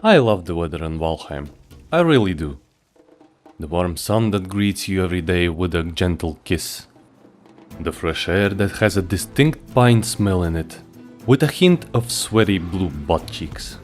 I love the weather in Valheim. I really do. The warm sun that greets you every day with a gentle kiss. The fresh air that has a distinct pine smell in it, with a hint of sweaty blue butt cheeks.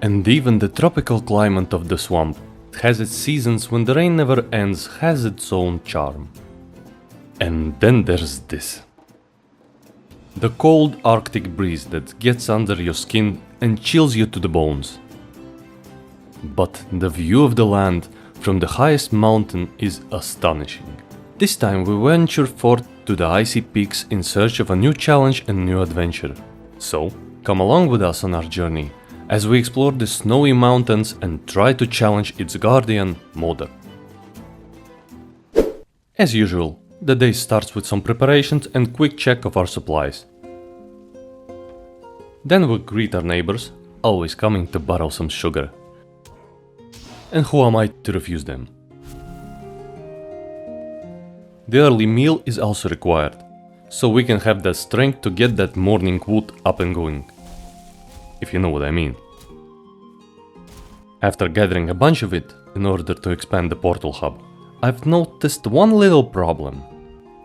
And even the tropical climate of the swamp, that has its seasons when the rain never ends, has its own charm. And then there's this. The cold Arctic breeze that gets under your skin and chills you to the bones. But the view of the land from the highest mountain is astonishing. This time we venture forth to the icy peaks in search of a new challenge and new adventure. So, come along with us on our journey as we explore the snowy mountains and try to challenge its guardian, Mother. As usual, the day starts with some preparations and quick check of our supplies. Then we greet our neighbors, always coming to borrow some sugar. And who am I to refuse them? The early meal is also required, so we can have the strength to get that morning wood up and going. If you know what I mean. After gathering a bunch of it in order to expand the portal hub, I've noticed one little problem.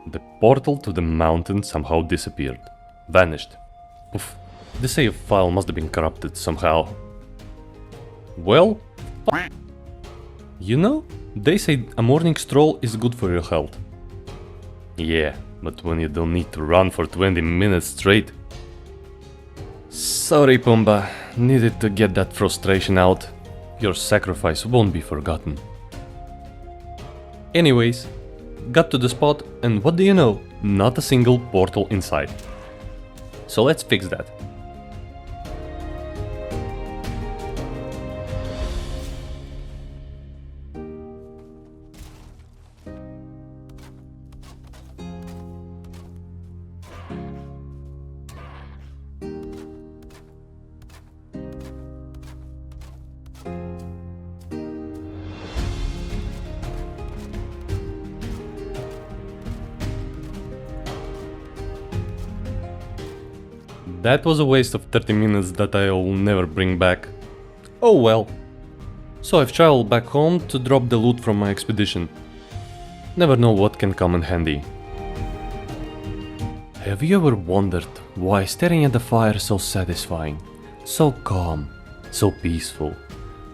The portal to the mountain somehow disappeared. Vanished. Oof, the save file must have been corrupted somehow. Well, you know, they say a morning stroll is good for your health. Yeah, but when you don't need to run for 20 minutes straight. Sorry, Pumba, needed to get that frustration out. Your sacrifice won't be forgotten. Anyways, got to the spot and what do you know? Not a single portal inside. So let's fix that. That was a waste of 30 minutes that I'll never bring back. Oh well. So I've traveled back home to drop the loot from my expedition. Never know what can come in handy. Have you ever wondered why staring at the fire is so satisfying, so calm, so peaceful,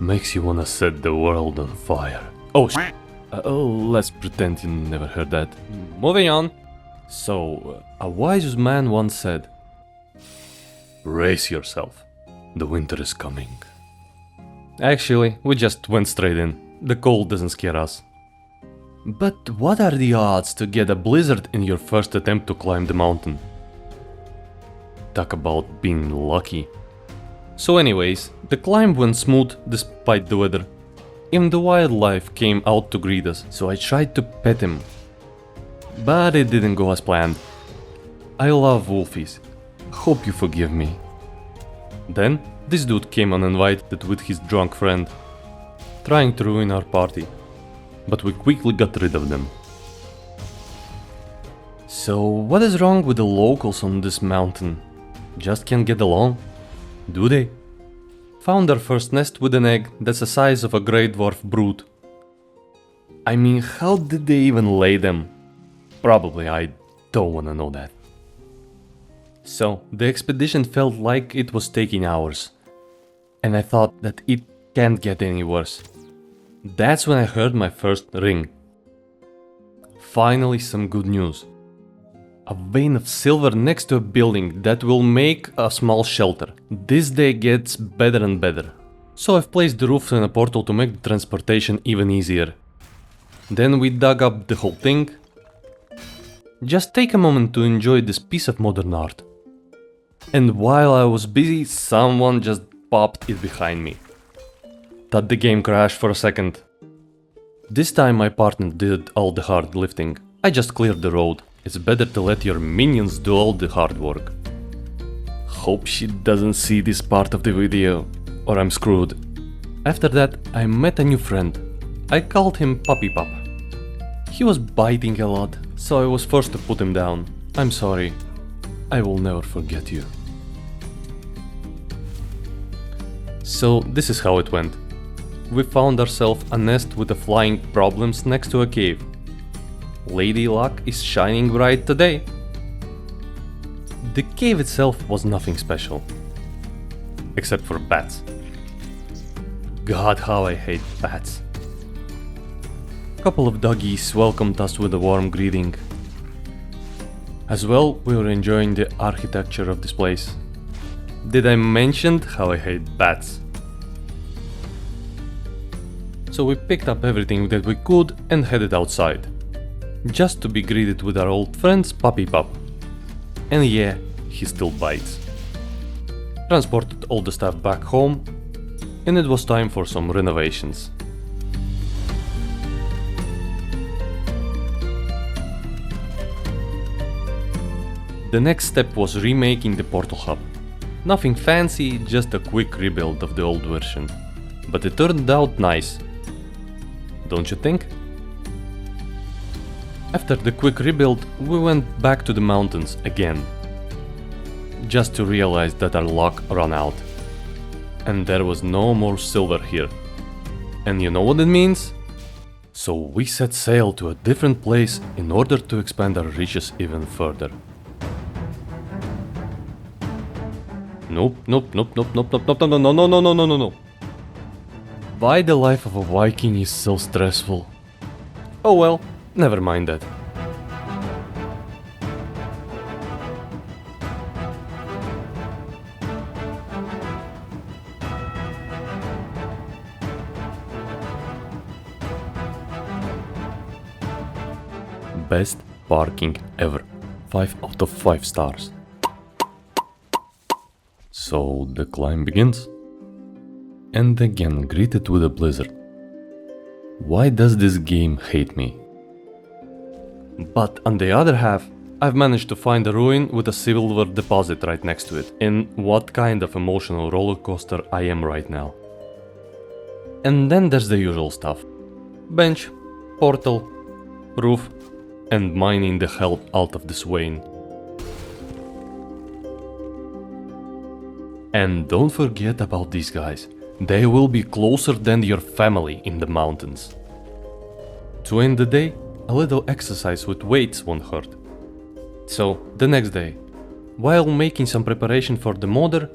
makes you wanna set the world on fire? Oh sh**. Let's pretend you never heard that. Moving on. So, a wise man once said, "Brace yourself, the winter is coming." Actually, we just went straight in. The cold doesn't scare us. But what are the odds to get a blizzard in your first attempt to climb the mountain? Talk about being lucky. So anyways, the climb went smooth despite the weather. Even the wildlife came out to greet us, so I tried to pet him. But it didn't go as planned. I love wolfies. Hope you forgive me. Then, this dude came uninvited with his drunk friend, trying to ruin our party, but we quickly got rid of them. So, what is wrong with the locals on this mountain? Just can't get along? Do they? Found our first nest with an egg that's the size of a grey dwarf brood. I mean, how did they even lay them? Probably I don't wanna know that. So, the expedition felt like it was taking hours, and I thought that it can't get any worse. That's when I heard my first ring. Finally some good news. A vein of silver next to a building that will make a small shelter. This day gets better and better. So I've placed the roof in a portal to make the transportation even easier. Then we dug up the whole thing. Just take a moment to enjoy this piece of modern art. And while I was busy, someone just popped it behind me. Thought the game crashed for a second. This time my partner did all the hard lifting. I just cleared the road. It's better to let your minions do all the hard work. Hope she doesn't see this part of the video, or I'm screwed. After that, I met a new friend. I called him Puppy Pup. He was biting a lot, so I was forced to put him down. I'm sorry. I will never forget you. So this is how it went. We found ourselves a nest with a flying problems next to a cave. Lady Luck is shining bright today. The cave itself was nothing special. Except for bats. God, how I hate bats. A couple of doggies welcomed us with a warm greeting. As well, we were enjoying the architecture of this place. Did I mention how I hate bats? So we picked up everything that we could and headed outside. Just to be greeted with our old friend's puppy pup. And yeah, he still bites. Transported all the stuff back home, and it was time for some renovations. The next step was remaking the portal hub. Nothing fancy, just a quick rebuild of the old version. But it turned out nice. Don't you think? After the quick rebuild, we went back to the mountains again. Just to realize that our luck ran out. And there was no more silver here. And you know what it means? So we set sail to a different place in order to expand our reaches even further. Nope. No. Why the life of a Viking is so stressful? Oh well, never mind that. Best parking ever. 5 out of 5 stars. So the climb begins. And again greeted with a blizzard. Why does this game hate me? But on the other half, I've managed to find a ruin with a silver deposit right next to it. And what kind of emotional roller coaster I am right now. And then there's the usual stuff. Bench, portal, roof, and mining the hell out of this vein. And don't forget about these guys. They will be closer than your family in the mountains. To end the day, a little exercise with weights won't hurt. So, the next day, while making some preparation for the modder,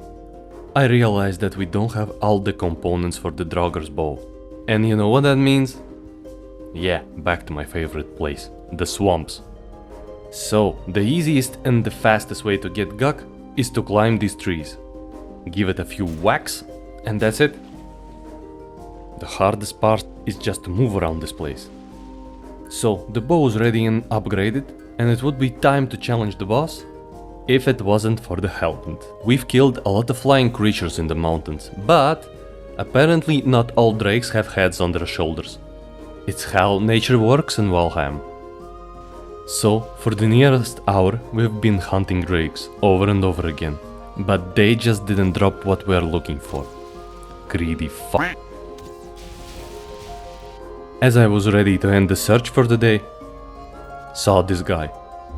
I realized that we don't have all the components for the Draugr's bow. And you know what that means? Yeah, back to my favorite place, the swamps. So, the easiest and the fastest way to get Guk is to climb these trees. Give it a few whacks, and that's it. The hardest part is just to move around this place. So, the bow is ready and upgraded, and it would be time to challenge the boss, if it wasn't for the helmet. We've killed a lot of flying creatures in the mountains, but apparently not all drakes have heads on their shoulders. It's how nature works in Valheim. So, for the nearest hour, we've been hunting drakes over and over again, but they just didn't drop what we're looking for. Greedy fuck. As I was ready to end the search for the day, saw this guy.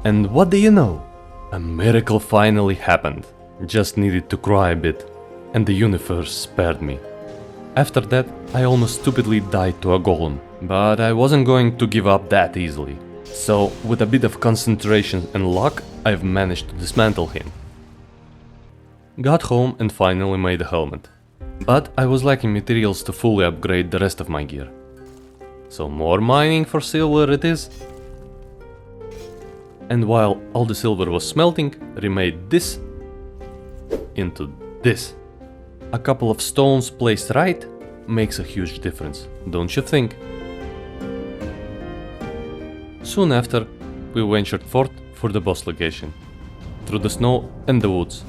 And what do you know? A miracle finally happened. Just needed to cry a bit, and the universe spared me. After that, I almost stupidly died to a golem, but I wasn't going to give up that easily. So, with a bit of concentration and luck, I've managed to dismantle him. Got home and finally made a helmet. But I was lacking materials to fully upgrade the rest of my gear. So more mining for silver it is. And while all the silver was smelting, remade this into this. A couple of stones placed right makes a huge difference, don't you think? Soon after, we ventured forth for the boss location, through the snow and the woods,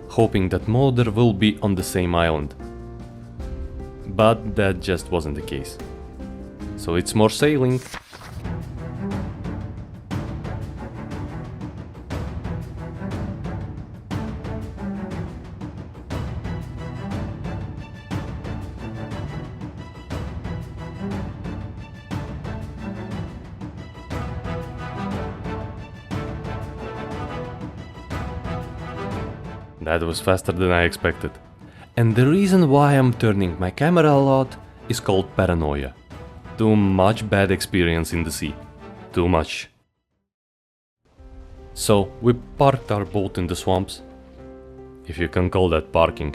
hoping that Molder will be on the same island. But that just wasn't the case. So it's more sailing. That was faster than I expected. And the reason why I'm turning my camera a lot is called paranoia. Too much bad experience in the sea. Too much. So we parked our boat in the swamps, if you can call that parking,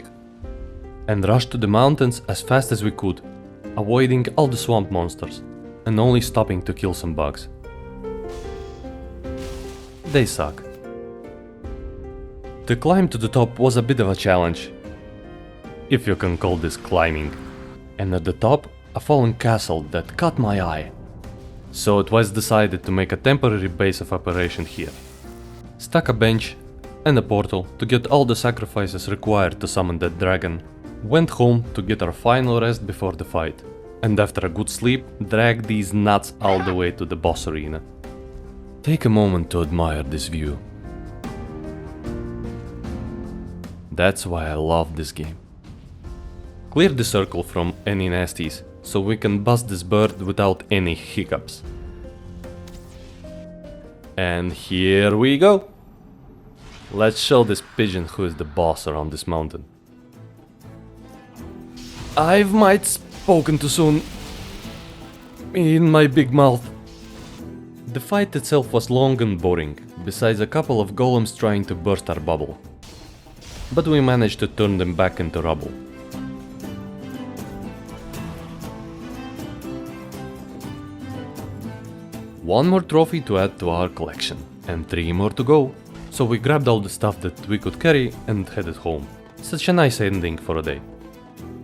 and rushed to the mountains as fast as we could, avoiding all the swamp monsters and only stopping to kill some bugs. They suck. The climb to the top was a bit of a challenge, if you can call this climbing, and at the top a fallen castle that caught my eye. So it was decided to make a temporary base of operation here. Stuck a bench and a portal to get all the sacrifices required to summon that dragon, went home to get our final rest before the fight, and after a good sleep dragged these nuts all the way to the boss arena. Take a moment to admire this view. That's why I love this game. Clear the circle from any nasties, so we can bust this bird without any hiccups. And here we go! Let's show this pigeon who is the boss around this mountain. I've might spoken too soon. In my big mouth. The fight itself was long and boring, besides a couple of golems trying to burst our bubble. But we managed to turn them back into rubble. One more trophy to add to our collection, and 3 more to go. So we grabbed all the stuff that we could carry and headed home. Such a nice ending for a day.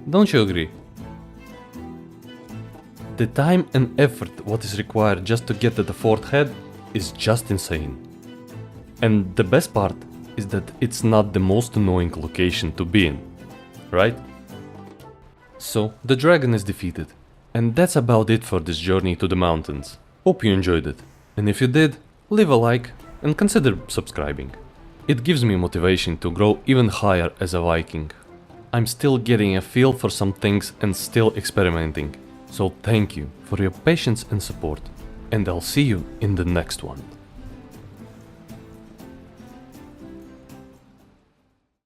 Don't you agree? The time and effort what is required just to get to the 4th head is just insane. And the best part is that it's not the most annoying location to be in, right? So the dragon is defeated, and that's about it for this journey to the mountains. Hope you enjoyed it, and if you did, leave a like and consider subscribing. It gives me motivation to grow even higher as a Viking. I'm still getting a feel for some things and still experimenting, so thank you for your patience and support, and I'll see you in the next one.